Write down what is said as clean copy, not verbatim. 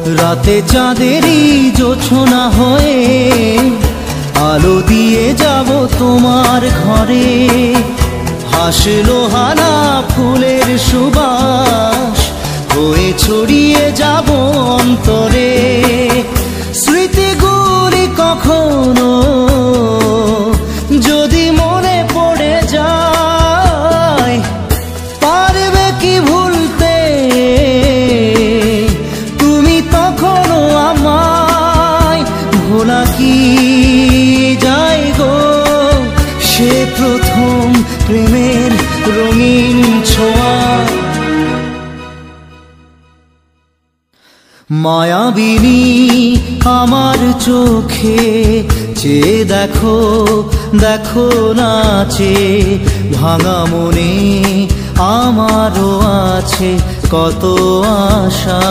রাতে চাঁদেরই জোছনা হয়ে আলো দিয়ে যাব তোমার ঘরে। হাসলো হানা ফুলের সুবাস হয়ে ছড়িয়ে যাব অন্তরে। স্মৃতিগুলি কখনো যদি মনে পড়ে যায়, পারবে কি ভুলতে তুমি তখনও আমায়? ভোলা কি যায় গো সে প্রথম প্রেমের রঙিন ছোঁয়া। মায়াবিনী আমার চোখে চেয়ে দেখো, দেখো নাচে ভাঙা মনে আমারও আছে কত আশা।